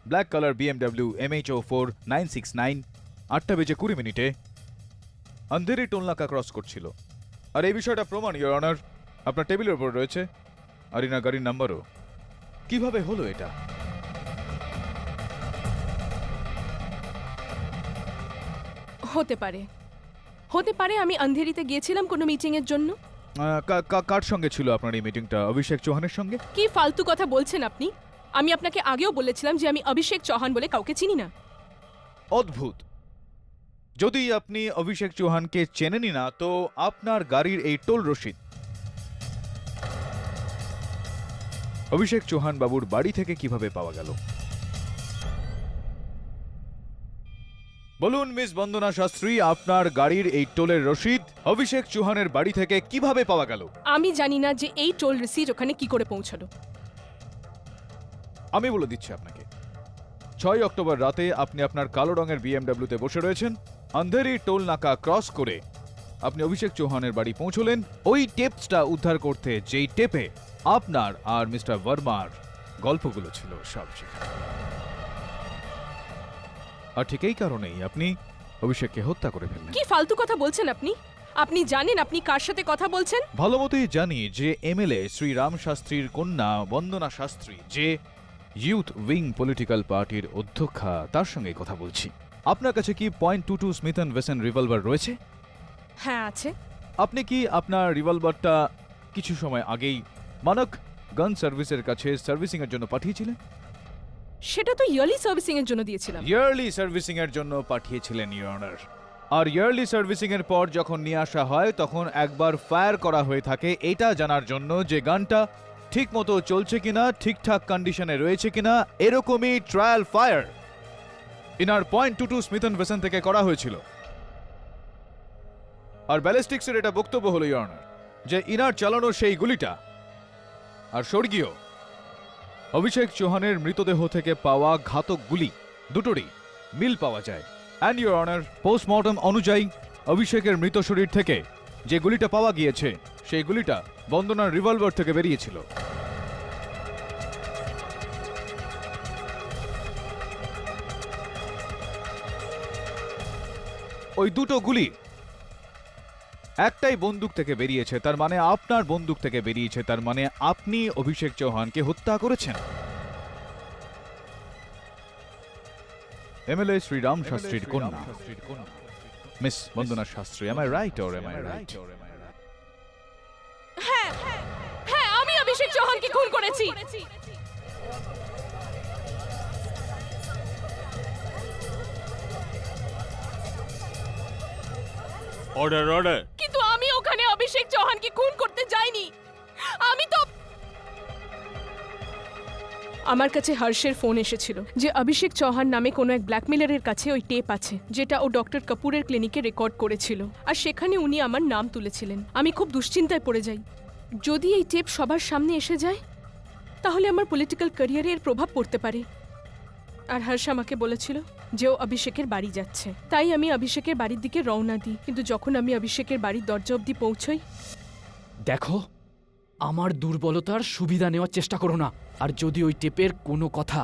black colour BMW MH04 969 8:20 Andheri টোলনাকা ক্রস করছিল। আর এই বিষয়টা প্রমাণ ইওর অনার আপনার টেবিলের উপর রয়েছে, আর ইনার গাড়ির নাম্বারও। কিভাবে হলো এটা? হতে পারে, হতে পারে আমি আন্ধেরিতে গিয়েছিলাম কোনো মিটিং এর জন্য। কার সঙ্গে ছিল আপনার এই মিটিংটা? অভিষেক চৌহানের সঙ্গে? কি ফালতু কথা বলছেন আপনি? আমি আপনাকে আগেও বলেছিলাম যে আমি অভিষেক চৌহান বলে কাউকে চিনি না। অদ্ভুত, যদি আপনি অভিষেক চৌহানকে চেনেনই না, তো আপনার গাড়ির এই টোল রসিদ অভিষেক চৌহান বাবুর বাড়ি থেকে কিভাবে পাওয়া গেল? বলুন মিস বন্দনা শাস্ত্রী, আপনার গাড়ির এই টোলের রসিদ অভিষেক চৌহানের বাড়ি থেকে কিভাবে পাওয়া গেল? আমি জানি না যে এই টোল রিসিট ওখানে কি করে পৌঁছালো। আমি বলে দিচ্ছি আপনাকে। 6 অক্টোবর রাতে আপনি আপনার কালো রঙের BMW-তে বসে রয়েছেন, আন্ধেরি টোল নাকা ক্রস করে আপনি অভিষেক চৌহানের বাড়ি পৌঁছলেন ওই টেপসটা উদ্ধার করতে, যেই টেপে আপনার আর মিস্টার বর্মার গল্পগুলো ছিল সব সেখানে। আর ঠিক এই কারণেই আপনি অভিষেককে হত্যা করে ফেললেন। কি ফালতু কথা বলছেন আপনি? আপনি জানেন আপনি কার সাথে কথা বলছেন? ভালো মতোই জানি যে MLA শ্রী রাম শাস্ত্রীর কন্যা বন্দনা শাস্ত্রী, যে ইউথ উইং পলিটিক্যাল পার্টির অধ্যক্ষা, তার সঙ্গে কথা বলছি। আপনার কাছে কি .22 স্মিথ অ্যান্ড ওয়েসন রিভলভার রয়েছে? হ্যাঁ আছে। আপনি কি আপনার রিভলভারটা কিছু সময় আগেই মানক গান সার্ভিসের কাছে সার্ভিসিং এর জন্য পাঠিয়েছিলেন? সেটা তো ইয়ারলি সার্ভিসিং এর জন্য দিয়েছিলাম। ইয়ারলি সার্ভিসিং এর জন্য পাঠিয়েছিলেন ইওর অনার। আর ইয়ারলি সার্ভিসিং এর পর যখন নিয়ে আসা হয় তখন একবার ফায়ার করা হয়ে থাকে এটা জানার জন্য যে গানটা ঠিক মতো চলছে কিনা, ঠিকঠাক কন্ডিশনে রয়েছে কিনা। এরকমই trial fire inner .22 Smith and ওয়েসন থেকে করা হয়েছিল। আর ব্যালিস্টিক্সের এটা বক্তব্য হলো ইওর অনার যে ইনার চালানো সেই গুলিটা আর স্বর্গীয় অভিষেক চৌহানের মৃতদেহ থেকে পাওয়া ঘাতক গুলি দুটোরই মিল পাওয়া যায়। অ্যান্ড ইওর অনার, পোস্টমর্টম অনুযায়ী অভিষেকের মৃত শরীর থেকে যে গুলিটা পাওয়া গিয়েছে সেই গুলিটা বন্দনার রিভলভার থেকে বেরিয়েছিল। ওই দুটো গুলি একটাই বন্দুক থেকে বেরিয়েছে, তার মানে আপনার বন্দুক থেকে বেরিয়েছে, তার মানে আপনি অভিষেক চৌহানকে হত্যা করেছেন। MLA শ্রী রাম শাস্ত্রীর কন্যা miss Bandana Shastri, am I right or am I right? হ্যাঁ হ্যাঁ, আমি অভিষেক চৌহানকে খুন করেছি। Order order. কিন্তু আমি ওখানে অভিষেক চৌহানকে খুন করতে যাইনি। আমি তো আমার কাছে হর্ষের ফোন এসেছিল যে অভিষেক চৌহান নামে কোনো এক ব্ল্যাকমেলারের কাছে ওই টেপ আছে যেটা ও ডক্টর কাপুরের ক্লিনিকে রেকর্ড করেছিল, আর সেখানে উনি আমার নাম তুলেছিলেন। আমি খুব দুশ্চিন্তায় পড়ে যাই। যদি এই টেপ সবার সামনে এসে যায় তাহলে আমার পলিটিক্যাল ক্যারিয়ারে এর প্রভাব পড়তে পারে। আর হর্ষ আমাকে বলেছিল যে ও অভিষেকের বাড়ি যাচ্ছে, তাই আমি অভিষেকের বাড়ির দিকে রওনা দিই। কিন্তু যখন আমি অভিষেকের বাড়ির দরজা অবধি পৌঁছই, দেখো, আমার দুর্বলতার সুবিধা নেওয়ার চেষ্টা করো না। আর যদি ওই টেপের কোনো কথা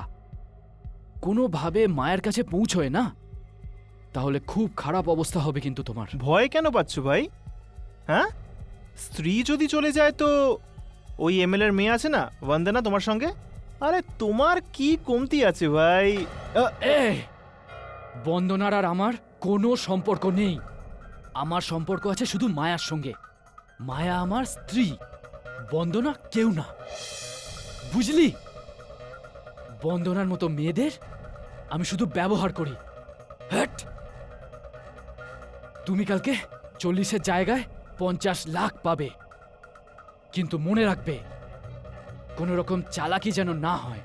কোনোভাবে মায়ের কাছে পৌঁছয় না, তাহলে খুব খারাপ অবস্থা হবে কিন্তু তোমার। ভয় কেন পাচ্ছ ভাই? হ্যাঁ, স্ত্রী যদি চলে যায় তো ওই এমএলএর মেয়ে আছে না বন্দনা তোমার সঙ্গে, আরে তোমার কি কমতি আছে ভাই? বন্দনার আর আমার কোনো সম্পর্ক নেই। আমার সম্পর্ক আছে শুধু মায়ার সঙ্গে। মায়া আমার স্ত্রী, বন্দনা কেউ না, বুঝলি? বন্দনার মতো মেয়েদের আমি শুধু ব্যবহার করি। হ্যাট! তুমি কালকে 40-এর জায়গায় 50 লাখ পাবে, কিন্তু মনে রাখবে কোনো রকম চালাকি যেন না হয়।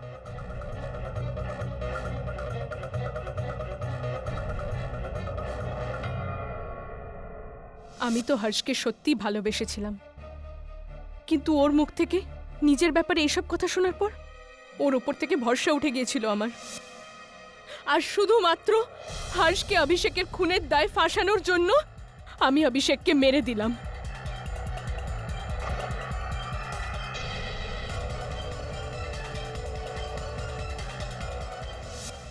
আমি তো হর্ষকে সত্যিই ভালোবেসেছিলাম, কিন্তু ওর মুখ থেকে নিজের ব্যাপারে এসব কথা শোনার পর ওর ওপর থেকে ভরসা উঠে গিয়েছিল আমার। আর শুধুমাত্র হর্ষকে অভিষেকের খুনের দায় ফাঁসানোর জন্য আমি অভিষেককে মেরে দিলাম।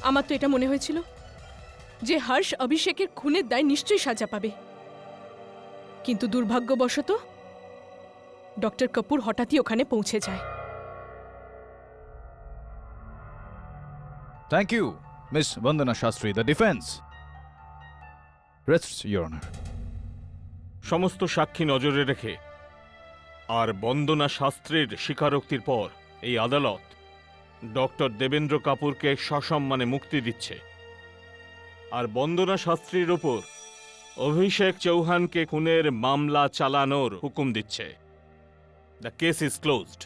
আমার তো এটা মনে হয়েছিল যে হর্ষ অভিষেকের খুনের দায় নিশ্চয়ই সাজা পাবে, কিন্তু দুর্ভাগ্যবশত ডক্টর কাপুর হঠাৎই ওখানে পৌঁছে যায়। Thank you miss Bandana Shastri, the defence rests your honour. সমস্ত সাক্ষী নজরে রেখে আর বন্দনা শাস্ত্রীর স্বীকারোক্তির পর এই আদালত ডক্টর দেবেন্দ্র কাপুরকে সসম্মানে মুক্তি দিচ্ছে, আর বন্দনা শাস্ত্রীর ওপর অভিষেক চৌহানকে খুনের মামলা চালানোর হুকুম দিচ্ছে। The case is closed.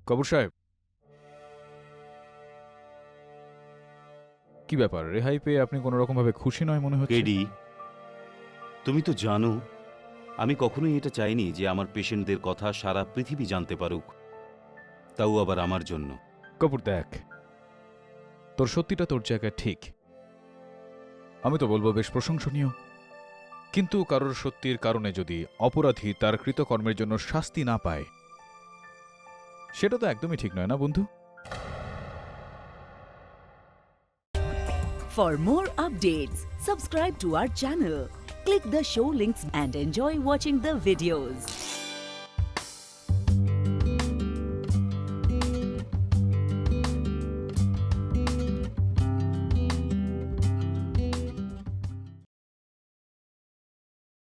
Kapoor সাহেব, কি ব্যাপার? রেহাই পেয়ে আপনি কোনো রকম ভাবে খুশি নয় মনে হচ্ছে। কেডি, তুমি তো জানো আমি কখনোই এটা চাইনি যে আমার পেশেন্টদের কথা সারা পৃথিবী জানতে পারুক, তাও আবার আমার জন্য। কপুর দেখ, তোর সত্যিটা তোর জায়গায় ঠিক, আমি তো বলবো বেশ প্রশংসনীয়, কিন্তু কারোর সত্যির কারণে যদি অপরাধী তার কৃতকর্মের জন্য শাস্তি না পায়, সেটা তো একদমই ঠিক নয় না বন্ধু? For more updates, subscribe to our channel, click the show links and enjoy watching the videos.